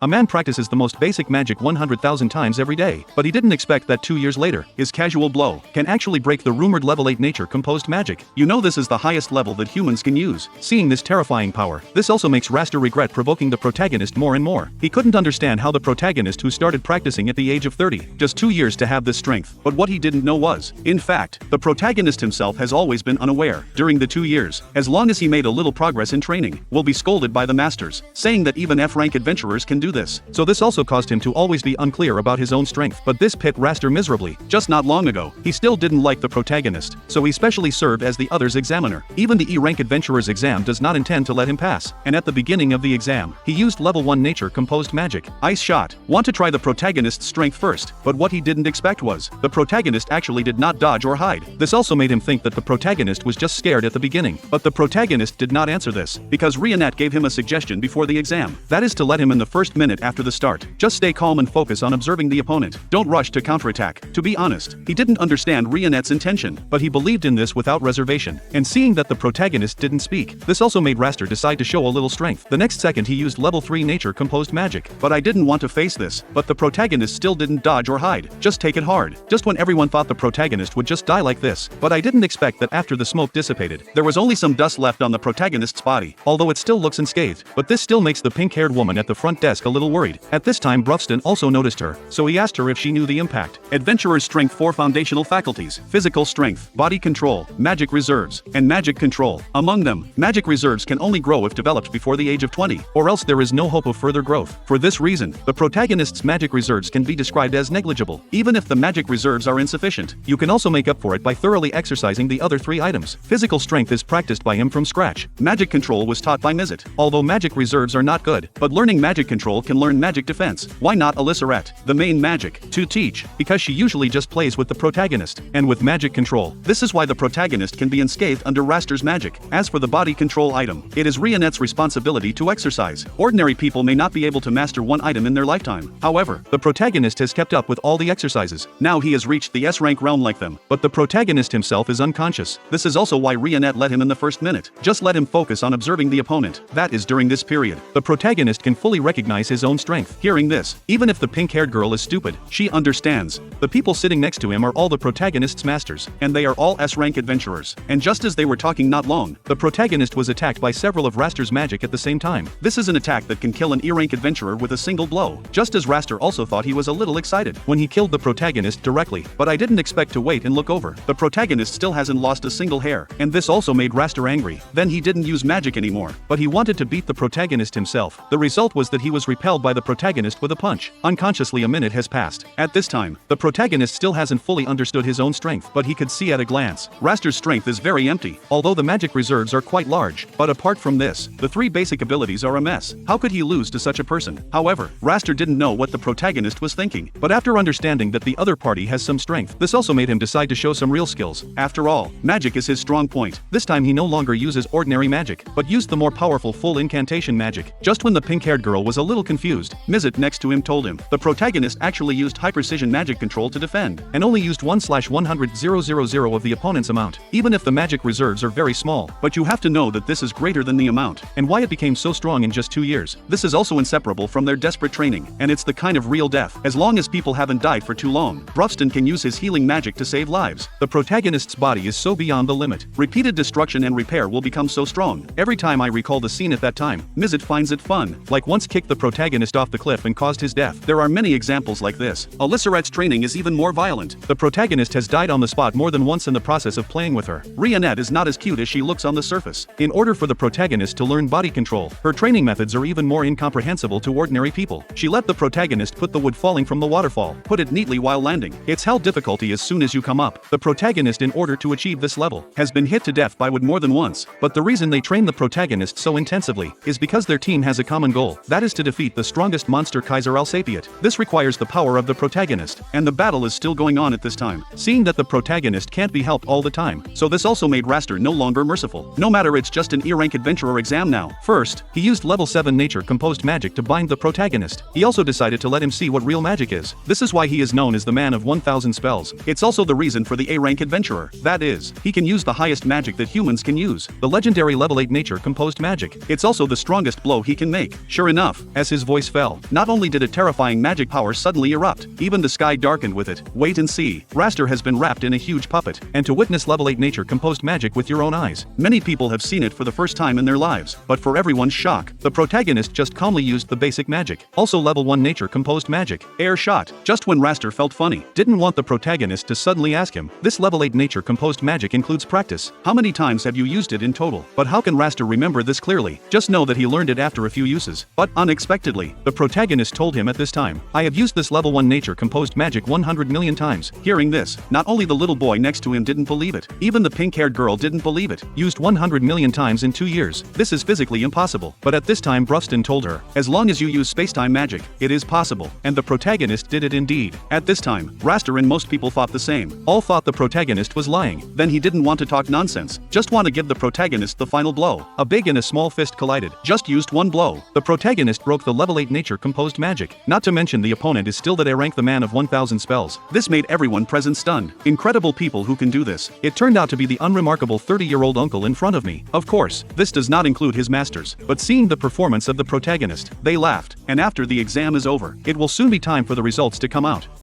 A man practices the most basic magic 100,000 times every day, but he didn't expect that 2 years later, his casual blow can actually break the rumored level 8 nature composed magic. You know this is the highest level that humans can use. Seeing this terrifying power, this also makes Raster regret provoking the protagonist more and more. He couldn't understand how the protagonist who started practicing at the age of 30, just 2 years to have this strength, but what he didn't know was, in fact, the protagonist himself has always been unaware. During the 2 years, as long as he made a little progress in training, will be scolded by the masters, saying that even F-rank adventurers can do this. So this also caused him to always be unclear about his own strength. But this pit Raster miserably. Just not long ago, he still didn't like the protagonist, so he specially served as the other's examiner. Even the E-rank adventurer's exam does not intend to let him pass, and at the beginning of the exam, he used level 1 nature composed magic. Ice shot. Want to try the protagonist's strength first, but what he didn't expect was, the protagonist actually did not dodge or hide. This also made him think that the protagonist was just scared at the beginning. But the protagonist did not answer this, because Rionette gave him a suggestion before the exam. That is to let him in the first minute after the start. Just stay calm and focus on observing the opponent. Don't rush to counterattack. To be honest, he didn't understand Rionette's intention, but he believed in this without reservation. And seeing that the protagonist didn't speak, this also made Raster decide to show a little strength. The next second he used level 3 nature composed magic. But I didn't want to face this, but the protagonist still didn't dodge or hide. Just take it hard. Just when everyone thought the protagonist would just die like this. But I didn't expect that after the smoke dissipated, there was only some dust left on the protagonist's body, although it still looks unscathed. But this still makes the pink-haired woman at the front desk a little worried. At this time Brufston also noticed her, so he asked her if she knew the impact. Adventurer's strength 4 foundational faculties: physical strength, body control, magic reserves, and magic control. Among them, magic reserves can only grow if developed before the age of 20, or else there is no hope of further growth. For this reason, the protagonist's magic reserves can be described as negligible. Even if the magic reserves are insufficient, you can also make up for it by thoroughly exercising the other 3 items. Physical strength is practiced by him from scratch. Magic control was taught by Mizet. Although magic reserves are not good, but learning magic control can learn magic defense. Why not Elisarette, the main magic, to teach? Because she usually just plays with the protagonist. And with magic control, this is why the protagonist can be unscathed under Raster's magic. As for the body control item, it is Rionette's responsibility to exercise. Ordinary people may not be able to master one item in their lifetime. However, the protagonist has kept up with all the exercises. Now he has reached the S-rank realm like them. But the protagonist himself is unconscious. This is also why Rionette let him in the first minute. Just let him focus on observing the opponent. That is during this period, the protagonist can fully recognize his own strength. Hearing this, even if the pink-haired girl is stupid, she understands. The people sitting next to him are all the protagonist's masters, and they are all S-rank adventurers. And just as they were talking not long, the protagonist was attacked by several of Raster's magic at the same time. This is an attack that can kill an E-rank adventurer with a single blow. Just as Raster also thought, he was a little excited when he killed the protagonist directly, but I didn't expect to wait and look over. The protagonist still hasn't lost a single hair, and this also made Raster angry. Then he didn't use magic anymore, but he wanted to beat the protagonist himself. The result was that he was repelled by the protagonist with a punch. Unconsciously, a minute has passed. At this time, the protagonist still hasn't fully understood his own strength, but he could see at a glance. Raster's strength is very empty, although the magic reserves are quite large. But apart from this, the 3 basic abilities are a mess. How could he lose to such a person? However, Raster didn't know what the protagonist was thinking, but after understanding that the other party has some strength, this also made him decide to show some real skills. After all, magic is his strong point. This time he no longer uses ordinary magic, but used the more powerful full incantation magic. Just when the pink-haired girl was a little confused, Mizet next to him told him the protagonist actually used high-precision magic control to defend, and only used 1/100,000 of the opponent's amount. Even if the magic reserves are very small, but you have to know that this is greater than the amount, and why it became so strong in just 2 years. This is also inseparable from their desperate training, and it's the kind of real death. As long as people haven't died for too long, Brufston can use his healing magic to save lives. The protagonist's body is so beyond the limit. Repeated destruction and repair will become so strong. Every time I recall the scene at that time, Mizet finds it fun, like once kicked the protagonist off the cliff and caused his death. There are many examples like this. Elisarette's training is even more violent. The protagonist has died on the spot more than once in the process of playing with her. Rionette is not as cute as she looks on the surface. In order for the protagonist to learn body control, her training methods are even more incomprehensible to ordinary people. She let the protagonist put the wood falling from the waterfall, put it neatly while landing. It's hell difficulty as soon as you come up. The protagonist, in order to achieve this level, has been hit to death by wood more than once. But the reason they train the protagonist so intensively is because their team has a common goal. That is to defeat the strongest monster Kaiser Alsapiat. This requires the power of the protagonist, and the battle is still going on at this time. Seeing that the protagonist can't be helped all the time, so this also made Raster no longer merciful. No matter, it's just an E-rank adventurer exam now. First, he used level 7 nature composed magic to bind the protagonist. He also decided to let him see what real magic is. This is why he is known as the man of 1000 spells. It's also the reason for the A-rank adventurer. That is, he can use the highest magic that humans can use, the legendary level 8 nature composed magic. It's also the strongest blow he can make. Sure enough, as his voice fell, not only did a terrifying magic power suddenly erupt, even the sky darkened with it. Wait and see. Raster has been wrapped in a huge puppet, and to witness level 8 nature composed magic with your own eyes. Many people have seen it for the first time in their lives, but for everyone's shock, the protagonist just calmly used the basic magic. Also level 1 nature composed magic, air shot. Just when Raster felt funny, didn't want the protagonist to suddenly ask him, this level 8 nature composed magic includes practice. How many times have you used it in total? But how can Raster remember this clearly? Just know that he learned it after a few uses. But, unexpectedly, the protagonist told him at this time, I have used this level 1 nature composed magic 100 million times. Hearing this, not only the little boy next to him didn't believe it, even the pink-haired girl didn't believe it. Used 100 million times in 2 years. This is physically impossible. But at this time Brufston told her, as long as you use spacetime magic, it is possible. And the protagonist did it indeed. At this time, Raster and most people thought the same. All thought the protagonist was lying. Then he didn't want to talk nonsense. Just want to give the protagonist the final blow. A big and a small fist collided. Just used one blow. The protagonist broke the level 8 nature composed magic. Not to mention the opponent is still that I rank the man of 1000 spells. This made everyone present stunned. Incredible people who can do this. It turned out to be the unremarkable 30-year-old uncle in front of me. Of course, this does not include his masters. But seeing the performance of the protagonist, they laughed. And after the exam is over, it will soon be time for the results to come out.